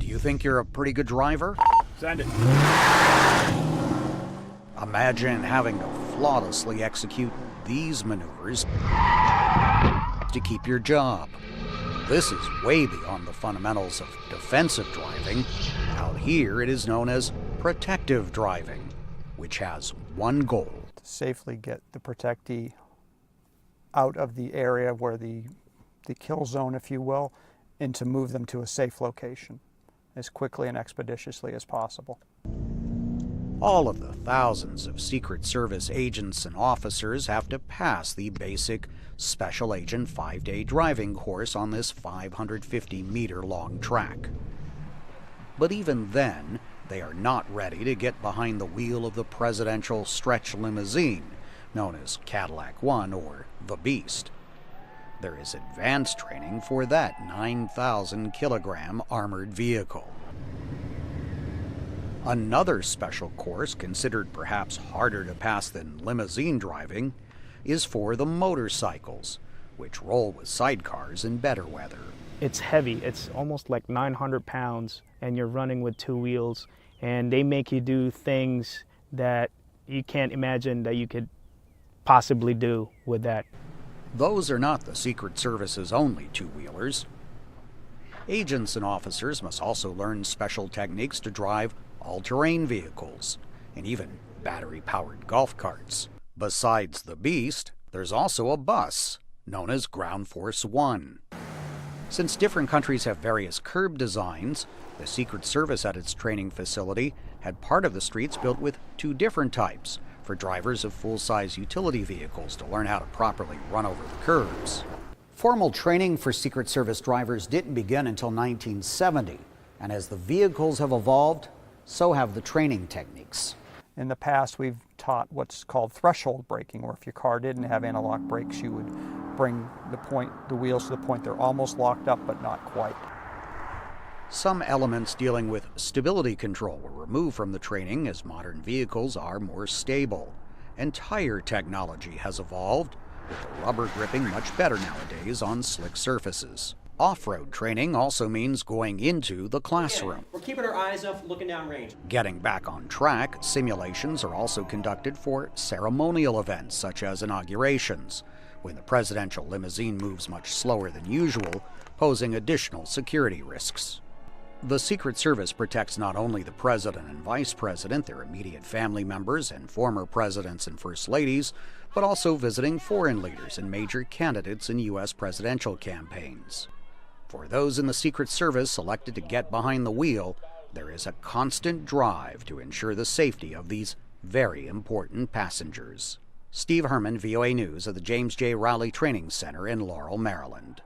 You think you're a pretty good driver? Send it. Imagine having to flawlessly execute these maneuvers to keep your job. This is way beyond the fundamentals of defensive driving. Out here, it is known as protective driving, which has one goal: to safely get the protectee out of the area where the kill zone, if you will, and to move them to a safe location as quickly and expeditiously as possible. All of the thousands of Secret Service agents and officers have to pass the basic Special Agent 5-day driving course on this 550-meter-long track. But even then, they are not ready to get behind the wheel of the presidential stretch limousine, known as Cadillac One or the Beast. There is advanced training for that 9,000-kilogram armored vehicle. Another special course, considered perhaps harder to pass than limousine driving, is for the motorcycles, which roll with sidecars in better weather. It's heavy. It's almost like 900 pounds, and you're running with two wheels, and they make you do things that you can't imagine that you could possibly do with that. Those are not the Secret Service's only two-wheelers. Agents and officers must also learn special techniques to drive all-terrain vehicles, and even battery-powered golf carts. Besides the Beast, there's also a bus, known as Ground Force One. Since different countries have various curb designs, the Secret Service at its training facility had part of the streets built with two different types for drivers of full-size utility vehicles to learn how to properly run over the curbs. Formal training for Secret Service drivers didn't begin until 1970, and as the vehicles have evolved, so have the training techniques. In the past, we've taught what's called threshold braking, or if your car didn't have anti-lock brakes, you would bring the wheels to the point they're almost locked up, but not quite. Some elements dealing with stability control were removed from the training as modern vehicles are more stable, and tire technology has evolved, with the rubber gripping much better nowadays on slick surfaces. Off-road training also means going into the classroom. We're keeping our eyes up, looking down range. Getting back on track, simulations are also conducted for ceremonial events such as inaugurations, when the presidential limousine moves much slower than usual, posing additional security risks. The Secret Service protects not only the president and vice president, their immediate family members, and former presidents and first ladies, but also visiting foreign leaders and major candidates in U.S. presidential campaigns. For those in the Secret Service selected to get behind the wheel, there is a constant drive to ensure the safety of these very important passengers. Steve Herman, VOA News at the James J. Rowley Training Center in Laurel, Maryland.